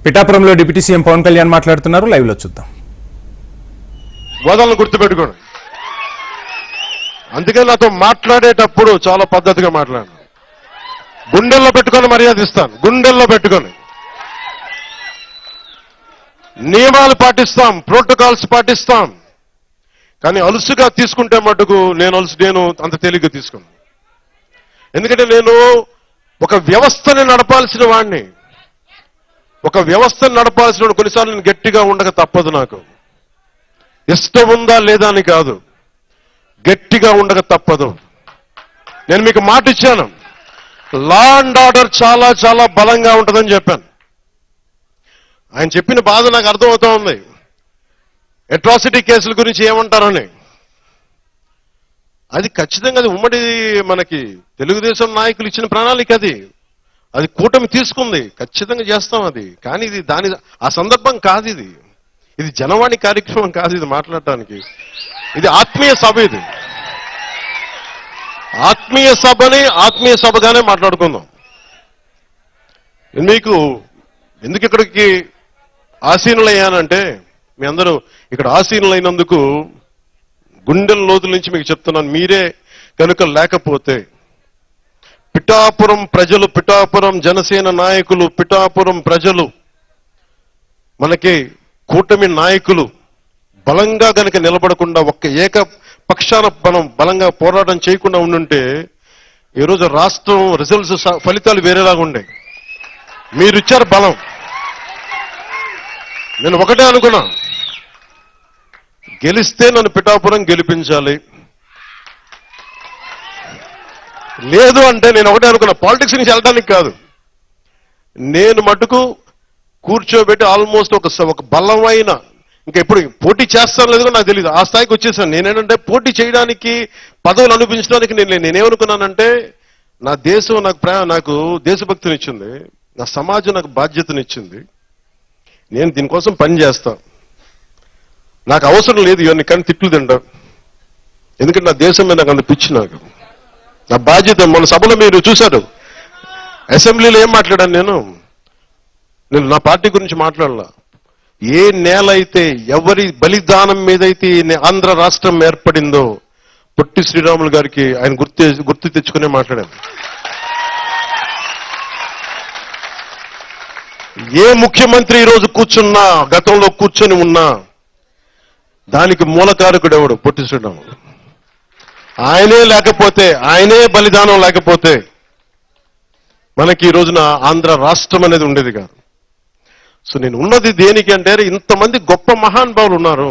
పిఠాపురంలో deputy CM Pawan Kalyan మాట్లాడుతున్నారు. Live లో చూద్దాం. వదలను గుర్తుపెట్టుకోండి. అందుకే నాతో మాట్లాడేటప్పుడు చాలా పద్ధతిగా మాట్లాడు. గుండెల్లో పెట్టుకొని మర్యాద ఇస్తాను. గుండెల్లో పెట్టుకొని నియమాలు పాటిస్తాం, ప్రోటోకాల్స్ పాటిస్తాం. కానీ అలుసుగా తీసుకుంటే మటుకు నేను అంత తేలిగ్గా తీసుకున్నాను. ఎందుకంటే నేను ఒక వ్యవస్థని నడపాల్సిన వాడిని. ఒక వ్యవస్థను నడపాల్సిన కొన్నిసార్లు నేను గట్టిగా ఉండక తప్పదు. నాకు ఇష్టం ఉందా లేదా అని కాదు, గట్టిగా ఉండక తప్పదు. నేను మీకు మాట ఇచ్చాను, లా అండ్ ఆర్డర్ చాలా చాలా బలంగా ఉంటుందని చెప్పాను. ఆయన చెప్పిన బాధ నాకు అర్థమవుతా ఉంది. అట్రాసిటీ కేసుల గురించి ఏమంటారని. అది ఖచ్చితంగా అది ఉమ్మడి మనకి తెలుగుదేశం నాయకులు ఇచ్చిన ప్రణాళిక. అది కూటమి తీసుకుంది, ఖచ్చితంగా చేస్తాం అది. కానీ ఇది ఆ సందర్భం కాదు. ఇది జనవాణి కార్యక్రమం కాదు. ఇది మాట్లాడటానికి ఇది ఆత్మీయ సభ. ఇది ఆత్మీయ సభని ఆత్మీయ సభగానే మాట్లాడుకుందాం. మీకు ఎందుకు ఇక్కడికి ఆసీనులయ్యానంటే, మీ అందరూ ఇక్కడ ఆసీనులైనందుకు గుండెల లోతుల నుంచి మీకు చెప్తున్నాను. మీరే కనుక లేకపోతే పిఠాపురం ప్రజలు, పిఠాపురం జనసేన నాయకులు, పిఠాపురం ప్రజలు, మనకి కూటమి నాయకులు బలంగా గనక నిలబడకుండా ఒక్క ఏకపక్షాన మనం బలంగా పోరాటం చేయకుండా ఉండుంటే ఈరోజు రాష్ట్రం రిజల్ట్స్ ఫలితాలు వేరేలాగా ఉండే. మీరు ఇచ్చారు బలం. నేను ఒకటే అనుకున్నా, గెలిస్తే నన్ను పిఠాపురం గెలిపించాలి. లేదు అంటే నేను ఒకటే అనుకున్నా, పాలిటిక్స్ నుంచి వెళ్ళడానికి కాదు, నేను మటుకు కూర్చోబెట్టి ఆల్మోస్ట్ ఒక బలమైన, ఇంకా ఎప్పుడు పోటీ చేస్తాను లేదో నాకు తెలియదు, ఆ స్థాయికి వచ్చేసాను. నేనేంటంటే పోటీ చేయడానికి, పదవులు అనిపించడానికి నేనేమనుకున్నానంటే, నా దేశం నాకు దేశభక్తినిచ్చింది, నా సమాజం నాకు బాధ్యతనిచ్చింది. నేను దీనికోసం పని చేస్తా. నాకు అవసరం లేదు ఇవన్నీ కానీ తిట్లు తింటా. ఎందుకంటే నా దేశం మీద నాకు అంత పిచ్చి. నాకు నా బాధ్యత. మన సభలో మీరు చూశారు, అసెంబ్లీలో ఏం మాట్లాడాను నేను నా పార్టీ గురించి మాట్లాడలా. ఏ నేల అయితే, ఎవరి బలిదానం మీదైతే ఆంధ్ర రాష్ట్రం ఏర్పడిందో పొట్టి శ్రీరాములు గారికి ఆయన గుర్తు తెచ్చుకునే మాట్లాడాను. ఏ ముఖ్యమంత్రి ఈరోజు కూర్చున్నా, గతంలో కూర్చొని ఉన్నా, దానికి మూలకారకుడు ఎవడు? పొట్టి శ్రీరాములు. ఆయనే లేకపోతే, ఆయనే బలిదానం లేకపోతే మనకి ఈ రోజున ఆంధ్ర రాష్ట్రం అనేది ఉండేది కాదు. సో నేను ఉన్నది దేనికి అంటే, ఇంతమంది గొప్ప మహానుభావులు ఉన్నారు.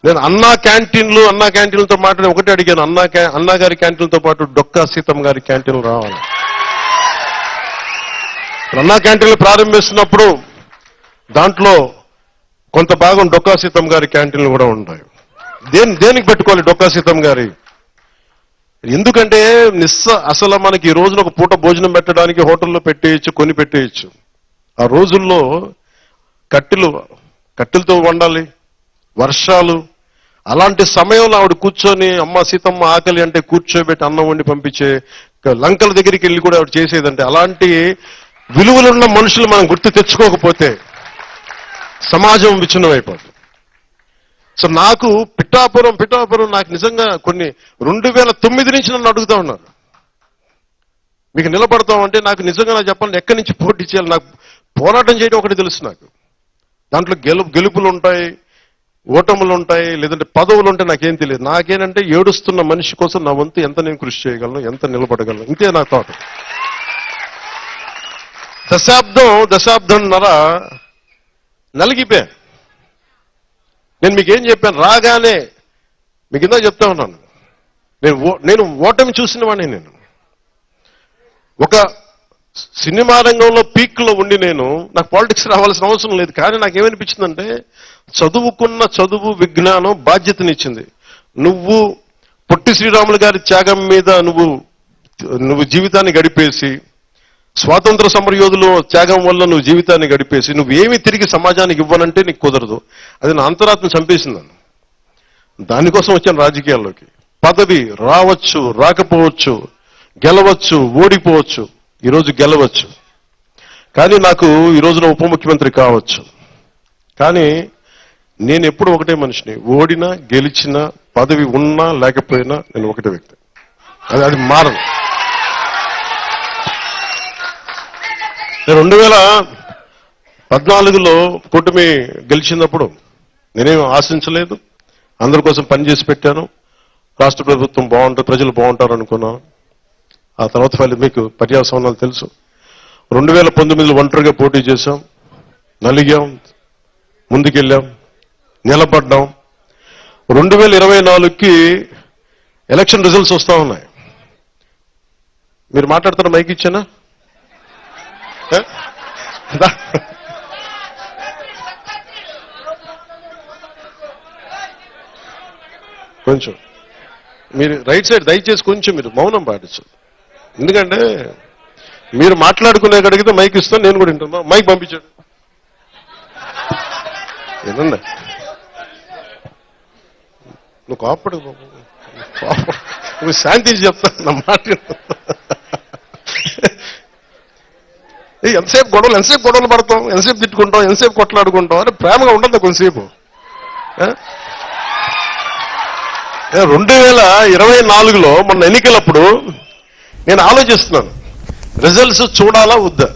నేను అన్నా క్యాంటీన్లతో మాట్లాడి ఒకటే అడిగాను, అన్నా గారి క్యాంటీన్లతో పాటు డొక్కా సీతమ్మ గారి క్యాంటీన్లు రావాలి. అన్నా క్యాంటీన్లు ప్రారంభిస్తున్నప్పుడు దాంట్లో కొంత భాగం డొక్కా సీతమ్మ గారి క్యాంటీన్లు కూడా ఉంటాయి. దేనికి పెట్టుకోవాలి డొక్కా సీతమ్మ గారి? ఎందుకంటే అసలు మనకి ఈ రోజున ఒక పూట భోజనం పెట్టడానికి హోటల్లో పెట్టేయచ్చు, కొని పెట్టేయచ్చు. ఆ రోజుల్లో కట్టెలతో వండాలి, వర్షాలు. అలాంటి సమయంలో ఆవిడ కూర్చొని, అమ్మ సీతమ్మ ఆకలి అంటే కూర్చోబెట్టి అన్నం వండి పంపించే, లంకల దగ్గరికి వెళ్ళి కూడా ఆవిడ చేసేదంటే, అలాంటి విలువలున్న మనుషులు మనం గుర్తు తెచ్చుకోకపోతే సమాజం విచ్ఛిన్నమైపోతుంది. సో నాకు పిఠాపురం నాకు నిజంగా 2009 నుంచి నన్ను అడుగుతా ఉన్నారు, మీకు నిలబడతామంటే నాకు నిజంగా నాకు చెప్పాలి, ఎక్కడి నుంచి పోటీ చేయాలి. నాకు పోరాటం చేయడం ఒకటి తెలుసు. నాకు దాంట్లో గెలుపులు ఉంటాయి, ఓటములు ఉంటాయి, లేదంటే పదవులు ఉంటాయి, నాకేం తెలియదు. నాకేంటంటే ఏడుస్తున్న మనిషి కోసం నా వంతు ఎంత నేను కృషి చేయగలను, ఎంత నిలబడగలను, ఇంతే నా థాట్. దశాబ్దంన్నర నలిగిపోయా. నేను మీకేం చెప్పాను, రాగానే మీకు ఇందాక చెప్తా ఉన్నాను, నేను ఓటమి చూసిన వాడిని. నేను ఒక సినిమా రంగంలో పీక్లో ఉండి నాకు పాలిటిక్స్ రావాల్సిన అవసరం లేదు. కానీ నాకేమనిపించిందంటే, చదువు విజ్ఞానం బాధ్యతనిచ్చింది. నువ్వు పొట్టి శ్రీరాములు గారి త్యాగం మీద నువ్వు జీవితాన్ని గడిపేసి, స్వాతంత్ర సమరయోధులు త్యాగం వల్ల నువ్వు జీవితాన్ని గడిపేసి, నువ్వేమి తిరిగి సమాజానికి ఇవ్వనంటే నీకు కుదరదు. అది నా అంతరాత్మ చంపేసింది. దానికోసం వచ్చాను రాజకీయాల్లోకి. పదవి రావచ్చు, రాకపోవచ్చు, గెలవచ్చు, ఓడిపోవచ్చు. ఈరోజు గెలవచ్చు, కానీ నాకు ఈ రోజున ఉప ముఖ్యమంత్రి కావచ్చు. కానీ నేను ఎప్పుడు ఒకటే మనిషిని, ఓడినా గెలిచినా పదవి ఉన్నా లేకపోయినా నేను ఒకటే వ్యక్తి, అది మారదు. 2014లో కూటమి గెలిచినప్పుడు నేనేం ఆశించలేదు, అందరి కోసం పనిచేసి పెట్టాను. రాష్ట్ర ప్రభుత్వం బాగుంటుంది, ప్రజలు బాగుంటారు అనుకున్నాను. ఆ తర్వాత మీకు పర్యావసనాలు తెలుసు. 2019లో ఒంటరిగా పోటీ చేశాం, నలిగాం, ముందుకెళ్ళాం, నిలబడ్డాం. 2024కి ఎలక్షన్ రిజల్ట్స్ వస్తా ఉన్నాయి. మీరు మాట్లాడుతున్న మైక్ ఇచ్చానా? కొంచెం మీరు రైట్ సైడ్ దయచేసి కొంచెం మీరు మౌనం పాటించు. ఎందుకంటే మీరు మాట్లాడుకునే అడిగితే మైక్ ఇస్తాను, నేను కూడా వింటాను. మైక్ పంపించాడు ఏనండి, నువ్వు కాపాడు, నువ్వు శాంతించి చెప్తా నా మాట. ఎంతసేపు గొడవలు పడతాం, ఎంతసేపు తిట్టుకుంటాం, ఎంతసేపు కొట్లాడుకుంటాం. అని ప్రేమగా ఉండదు కొంతసేపు. 2024లో మొన్న ఎన్నికలప్పుడు నేను ఆలోచిస్తున్నాను, రిజల్ట్స్ చూడాలా వద్దా.